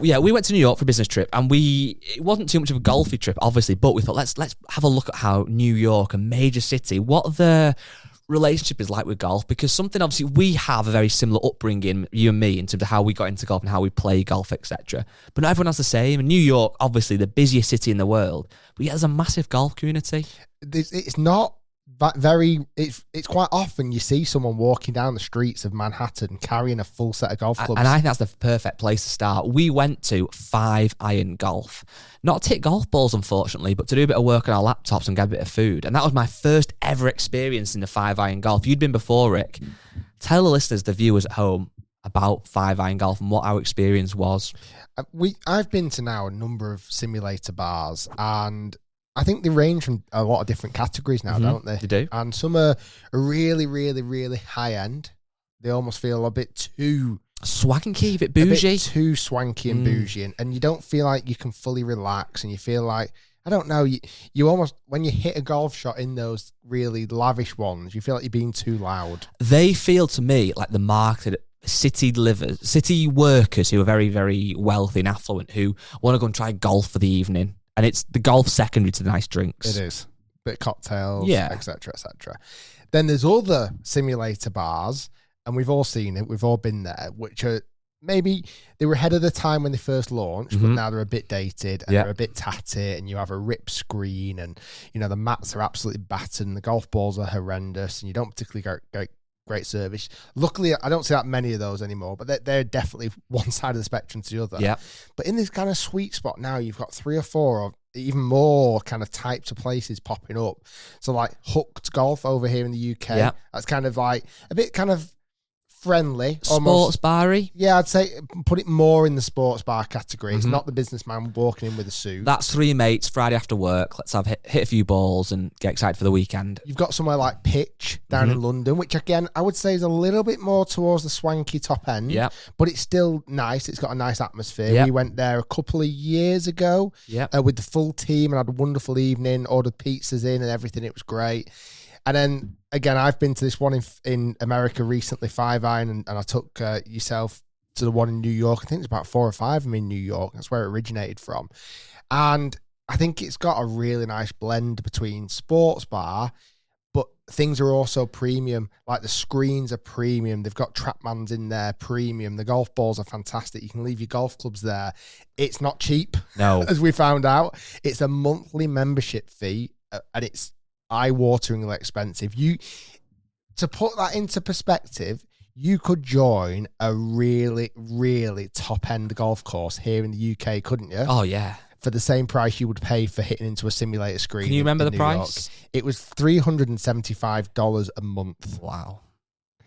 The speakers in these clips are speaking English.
Yeah, we went to New York for a business trip, and it wasn't too much of a golfy trip, obviously, but we thought let's have a look at how New York, a major city, what the relationship is like with golf, because something obviously we have a very similar upbringing, you and me, in terms of how we got into golf and how we play golf, etc. But not everyone has the same. And New York, obviously the busiest city in the world, but yet there's a massive golf community. It's not that very. It's quite often you see someone walking down the streets of Manhattan carrying a full set of golf clubs, and I think that's the perfect place to start. We went to 5-iron golf, not to hit golf balls, unfortunately, but to do a bit of work on our laptops and get a bit of food. And that was my first ever experience in the 5-iron golf. You'd been before, Rick. Tell the listeners, the viewers at home, about 5-iron golf and what our experience was. I've been to now a number of simulator bars, and I think they range from a lot of different categories now, don't they? They do. And some are really, really, really high end. They almost feel a bit too swanky, a bit bougie. A bit too swanky and bougie. And you don't feel like you can fully relax, and you feel like, I don't know, you almost, when you hit a golf shot in those really lavish ones, you feel like you're being too loud. They feel to me like the marketed city workers who are very, very wealthy and affluent, who want to go and try golf for the evening. And it's the golf secondary to the nice drinks. It is. Bit of cocktails, yeah, etc., etc. Then there's other simulator bars, and we've all seen it. We've all been there, which are maybe they were ahead of the time when they first launched, but now they're a bit dated and they're a bit tatty, and you have a ripped screen, and you know the mats are absolutely battered, and the golf balls are horrendous, and you don't particularly get great service. Luckily, I don't see that many of those anymore, but they're definitely one side of the spectrum to the other. Yeah. But in this kind of sweet spot now, you've got 3 or 4 or even more kind of types of places popping up. So like Hooked Golf over here in the UK. That's kind of like a bit kind of friendly. Sports bar-y. Yeah, I'd say put it more in the sports bar category. It's not the businessman walking in with a suit. That's 3 mates, Friday after work. Let's have hit a few balls and get excited for the weekend. You've got somewhere like Pitch down in London, which again, I would say is a little bit more towards the swanky top end. Yeah. But it's still nice. It's got a nice atmosphere. Yep. We went there a couple of years ago with the full team and had a wonderful evening, ordered pizzas in and everything. It was great. And then, again, I've been to this one in America recently, 5-iron, and I took yourself to the one in New York. I think there's about 4 or 5 of them in New York. That's where it originated from. And I think it's got a really nice blend between sports bar, but things are also premium. Like the screens are premium. They've got Trackmans in there, premium. The golf balls are fantastic. You can leave your golf clubs there. It's not cheap, no, as we found out. It's a monthly membership fee, and it's eye-wateringly expensive. To put that into perspective, you could join a really, really top-end golf course here in the UK, couldn't you? Oh, yeah. For the same price you would pay for hitting into a simulator screen. Can you remember the New price? York. It was $375 a month. Wow.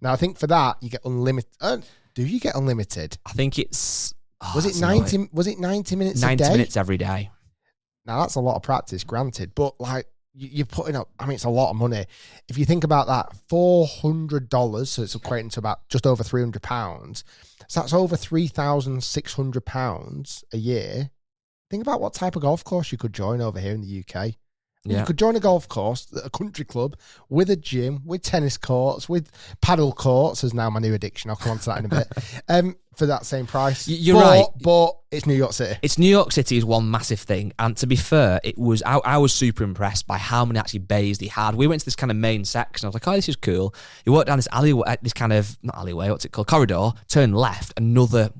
Now, I think for that, you get unlimited. Do you get unlimited? I think it's... was it 90? Was it 90 minutes a day? 90 minutes every day. Now, that's a lot of practice, granted. But, like, you're putting up, I mean, it's a lot of money. If you think about that, $400, so it's equating to about just over £300. So that's over £3,600 a year. Think about what type of golf course you could join over here in the UK. Yeah. You could join a golf course, a country club, with a gym, with tennis courts, with paddle courts, is now my new addiction. I'll come on to that in a bit. For that same price. You're right. But it's New York City. It's New York City is one massive thing. And to be fair, I was super impressed by how many actually bays they had. We went to this kind of main section. I was like, oh, this is cool. You walk down this alleyway, this kind of, not alleyway, what's it called? Corridor, turn left, another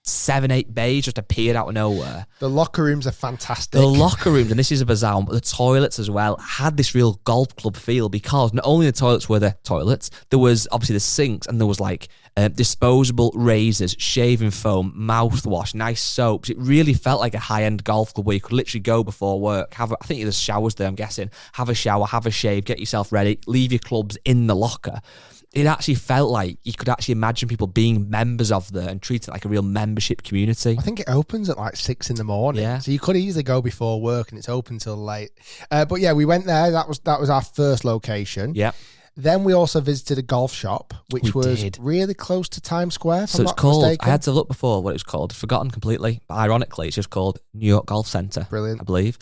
7, 8 bays just appeared out of nowhere. The locker rooms are fantastic. The locker rooms, and this is a bizarre one, but the toilets as well had this real golf club feel, because not only the toilets were the toilets, there was obviously the sinks, and there was like disposable razors, shaving foam, mouthwash, nice soaps. It really felt like a high-end golf club where you could literally go before work, I think there's showers there, I'm guessing, have a shower, have a shave, get yourself ready, leave your clubs in the locker. It actually felt like you could actually imagine people being members of there and treat it like a real membership community. I think it opens at like 6 in the morning. Yeah. So you could easily go before work and it's open till late. But yeah, we went there. That was our first location. Yeah. Then we also visited a golf shop, which was really close to Times Square. So it's called, mistaken. I had to look before what it was called. Forgotten completely. But ironically, it's just called New York Golf Centre. Brilliant. I believe.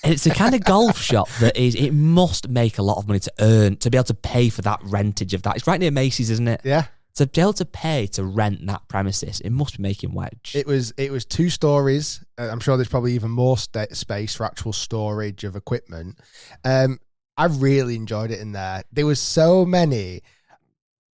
And it's the kind of golf shop that it must make a lot of money to earn, to be able to pay for that rentage of that. It's right near Macy's, isn't it? Yeah. To be able to pay to rent that premises, it must be making wedge. It was 2 stories. I'm sure there's probably even more space for actual storage of equipment. I really enjoyed it in there. There was so many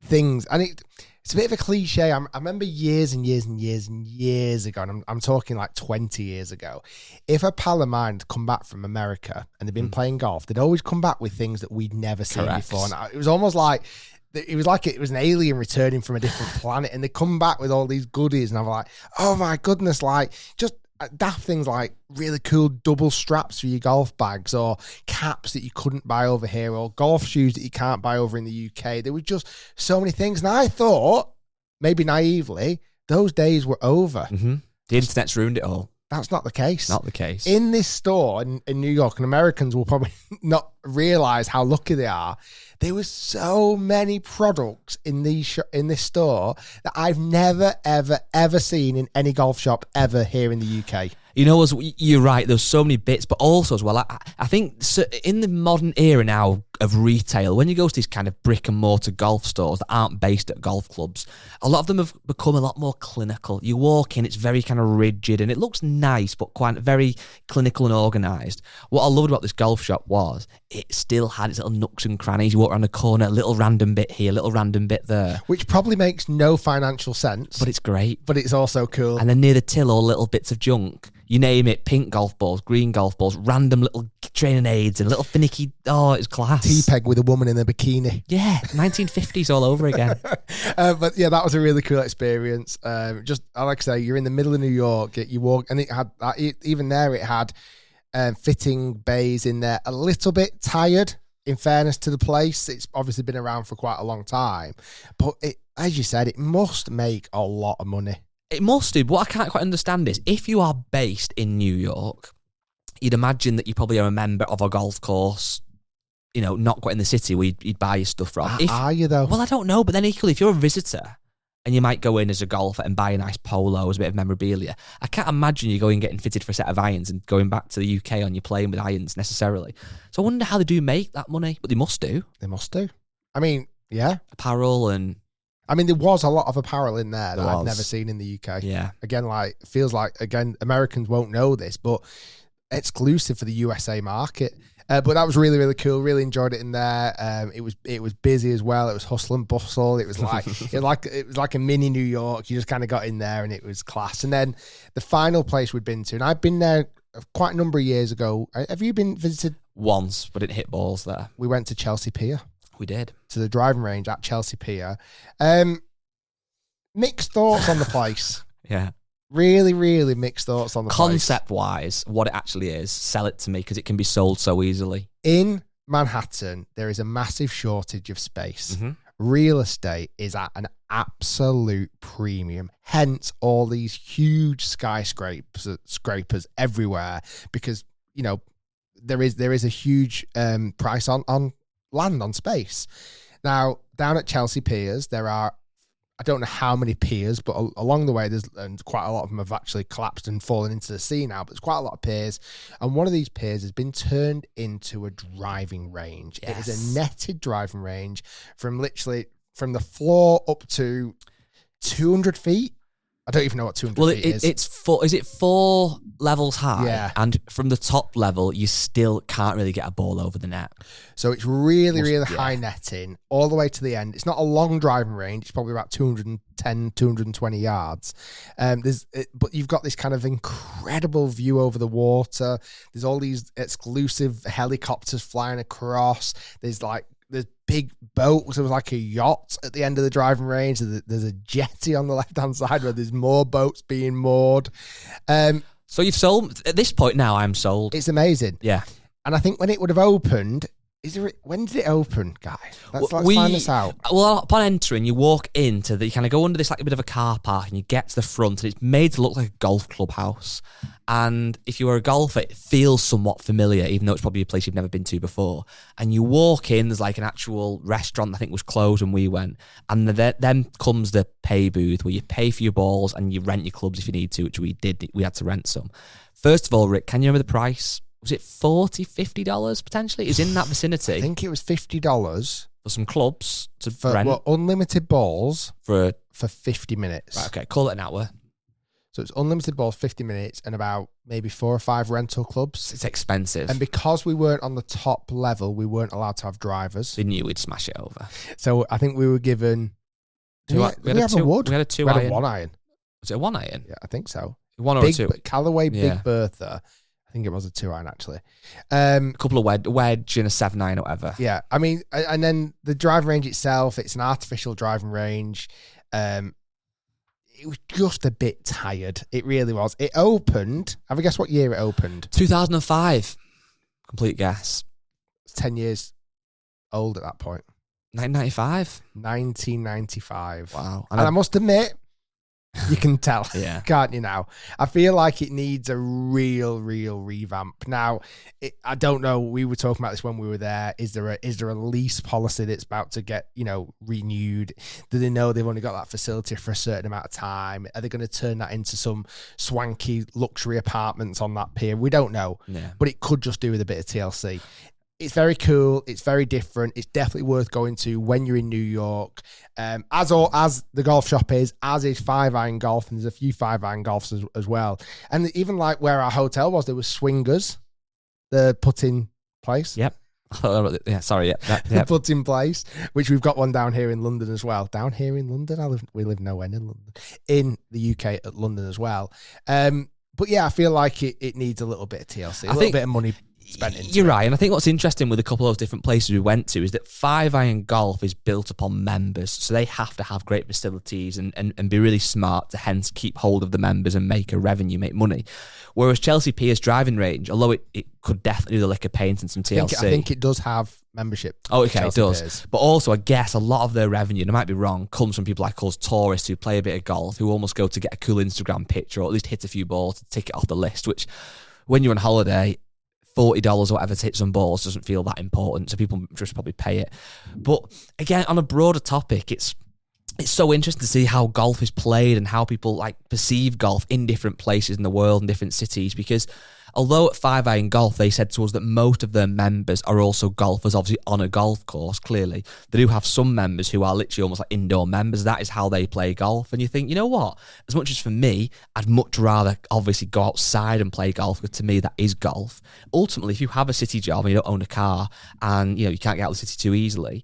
things, and it's a bit of a cliche. I remember years and years and years and years ago, and I'm talking like 20 years ago, if a pal of mine had come back from America and they'd been playing golf, they'd always come back with things that we'd never seen before. And it was almost like it was an alien returning from a different planet, and they come back with all these goodies, and I'm like, oh my goodness, like just daft things like really cool double straps for your golf bags, or caps that you couldn't buy over here, or golf shoes that you can't buy over in the UK. There were just so many things, and I thought, maybe naively, those days were over. Mm-hmm. The internet's ruined it all. That's not the case. Not the case. In this store in New York, and Americans will probably not realize how lucky they are, there was so many products in this store that I've never, ever, ever seen in any golf shop ever here in the UK. You know, you're right, there's so many bits, but also as well, I think in the modern era now of retail, when you go to these kind of brick and mortar golf stores that aren't based at golf clubs, a lot of them have become a lot more clinical. You walk in, it's very kind of rigid, and it looks nice, but quite very clinical and organised. What I loved about this golf shop was it still had its little nooks and crannies. You walk around the corner, a little random bit here, a little random bit there. Which probably makes no financial sense. But it's great. But it's also cool. And then near the till, all little bits of junk. You name it, pink golf balls, green golf balls, random little training aids and little finicky, it's class. T-peg with a woman in a bikini. Yeah, 1950s all over again. But yeah, that was a really cool experience. Just, like I say, you're in the middle of New York, you walk, and it had, even there it had fitting bays in there. A little bit tired, in fairness to the place. It's obviously been around for quite a long time. But as you said, it must make a lot of money. It must do, but what I can't quite understand is, if you are based in New York, you'd imagine that you probably are a member of a golf course, you know, not quite in the city where you'd buy your stuff from. Are you, though? Well, I don't know, but then equally, if you're a visitor, and you might go in as a golfer and buy a nice polo as a bit of memorabilia, I can't imagine you going getting fitted for a set of irons and going back to the UK on you playing with irons necessarily. So I wonder how they do make that money, but they must do. They must do. I mean, yeah. Apparel and... I mean, there was a lot of apparel in there that I've never seen in the UK. Yeah. Again, feels like Americans won't know this, but exclusive for the USA market. But that was really, really cool. Really enjoyed it in there. It was busy as well. It was hustle and bustle. It was like it was like a mini New York. You just kind of got in there and it was class. And then the final place we'd been to, and I've been there quite a number of years ago. Have you been visited? Once, but didn't hit balls there. We went to Chelsea Pier. We did. To the driving range at Chelsea Pier. Mixed thoughts on the place. Yeah. Really, really mixed thoughts on the place. Concept-wise, what it actually is, sell it to me, because it can be sold so easily. In Manhattan, there is a massive shortage of space. Mm-hmm. Real estate is at an absolute premium. Hence, all these huge skyscrapers everywhere, because, you know, there is a huge price on land, on space. Now, down at Chelsea Piers, there are, I don't know how many piers, but along the way, and quite a lot of them have actually collapsed and fallen into the sea now, but there's quite a lot of piers. And one of these piers has been turned into a driving range. Yes. It is a netted driving range from the floor up to 200 feet. I don't even know what 200 feet is. Is it 4 levels high? Yeah. And from the top level, you still can't really get a ball over the net. So it's really, really high netting all the way to the end. It's not a long driving range. It's probably about 210, 220 yards. But you've got this kind of incredible view over the water. There's all these exclusive helicopters flying across. There's big boats. There was like a yacht at the end of the driving range. There's a jetty on the left-hand side where there's more boats being moored. So you've sold, at this point now, I'm sold. It's amazing. Yeah. And I think when it would have opened, when did it open, guys? Let's find this out. Well, upon entering, you walk into you kind of go under this like a bit of a car park, and you get to the front, and it's made to look like a golf clubhouse. And if you were a golfer, it feels somewhat familiar, even though it's probably a place you've never been to before. And you walk in, there's like an actual restaurant, I think was closed when we went. And then comes the pay booth, where you pay for your balls and you rent your clubs if you need to, which we did. We had to rent some. First of all, Rick, can you remember the price? Was it $40, $50 potentially? It's in that vicinity. I think it was $50. for some clubs to for rent. what, unlimited balls for 50 minutes. Right, okay, call it an hour. So it's unlimited balls, 50 minutes, and about maybe 4 or 5 rental clubs. It's expensive. And because we weren't on the top level, we weren't allowed to have drivers. They knew we'd smash it over. So I think we were given... We had a 1 iron. Was it a 1 iron? Yeah, I think so. 1 or a 2? Callaway Big Bertha. I think it was a 2 iron, actually. A couple of wedge and a 7 iron or whatever. Yeah, I mean, and then the driving range itself, it's an artificial driving range. It was just a bit tired. It really was. It opened. Have a guess what year it opened? 2005. Complete guess. It's 10 years old at that point. 1995. 1995. Wow. And I must admit, you can tell, yeah, can't you now? I feel like it needs a real revamp. Now, I don't know. We were talking about this when we were there. Is there a lease policy that's about to get, renewed? Do they know they've only got that facility for a certain amount of time? Are they going to turn that into some swanky luxury apartments on that pier? We don't know. Yeah. But it could just do with a bit of TLC. It's very cool. It's very different. It's definitely worth going to when you're in New York. As the golf shop is, as is 5-iron golf, and there's a few 5-iron golfs as well. And even like where our hotel was, there was swingers, the putting place. Yep. Yeah, sorry. Yep. The putting place, which we've got one down here in London as well. Down here in London, we live nowhere near London. In the UK, at London as well. But yeah, I feel like it needs a little bit of TLC, a little bit of money. You're right, and I think what's interesting with a couple of those different places we went to is that 5-iron golf is built upon members, so they have to have great facilities and be really smart to hence keep hold of the members and make a revenue, make money. Whereas Chelsea Pier's driving range, although it could definitely do the liquor paint and some TLC. I think it does have membership. Oh, okay, Chelsea it does. Piers. But also, I guess a lot of their revenue, and I might be wrong, comes from people like us tourists who play a bit of golf, who almost go to get a cool Instagram picture or at least hit a few balls to tick it off the list, which when you're on holiday, $40 or whatever to hit some balls doesn't feel that important, so people just probably pay it. But again, on a broader topic, it's so interesting to see how golf is played and how people perceive golf in different places in the world and different cities, because although at 5-iron golf they said to us that most of their members are also golfers, obviously on a golf course, clearly they do have some members who are literally almost like indoor members. That is how they play golf. And you think, you know what, as much as for me, I'd much rather obviously go outside and play golf, because to me that is golf. Ultimately, if you have a city job and you don't own a car and you can't get out of the city too easily,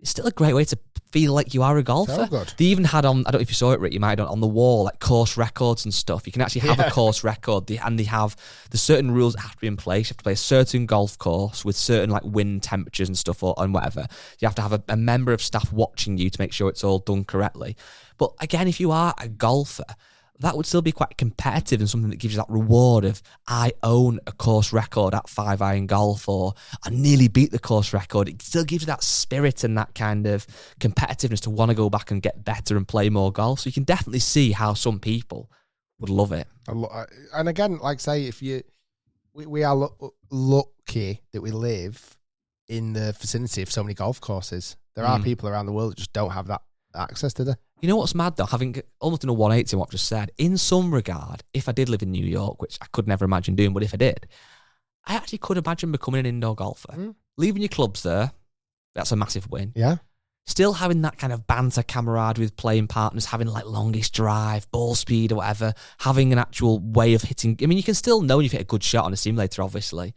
it's still a great way to feel like you are a golfer. So good. They even had on, I don't know if you saw it, Rick, you might have done, on the wall, course records and stuff. You can actually have a course record, and they have the certain rules that have to be in place. You have to play a certain golf course with certain wind temperatures and stuff and whatever. You have to have a member of staff watching you to make sure it's all done correctly. But again, if you are a golfer, that would still be quite competitive and something that gives you that reward of, I own a course record at 5-iron golf, or I nearly beat the course record. It still gives you that spirit and that kind of competitiveness to want to go back and get better and play more golf. So you can definitely see how some people would love it. And again, we are lucky that we live in the vicinity of so many golf courses. There are people around the world that just don't have that access to them. You know what's mad though? Having almost done a 180 on what I've just said, in some regard, if I did live in New York, which I could never imagine doing, but if I did, I actually could imagine becoming an indoor golfer. Leaving your clubs there, that's a massive win. Yeah. Still having that kind of banter camaraderie with playing partners, having longest drive, ball speed or whatever, having an actual way of hitting. I mean, you can still know when you've hit a good shot on a simulator, obviously.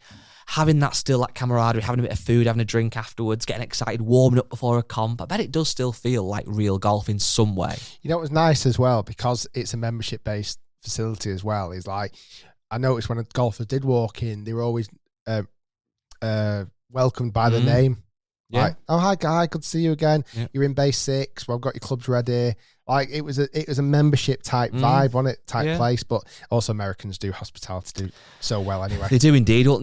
Having that camaraderie, having a bit of food, having a drink afterwards, getting excited, warming up before a comp. I bet it does still feel like real golf in some way. You know, it was nice as well, because it's a membership-based facility as well. Is I noticed when golfers did walk in, they were always welcomed by the name. Yeah. Oh, hi, guy, good to see you again. Yeah. You're in base 6. Well, I've got your clubs ready. It was a membership type vibe on it, place. But also Americans do hospitality do so well anyway. They do indeed. Well,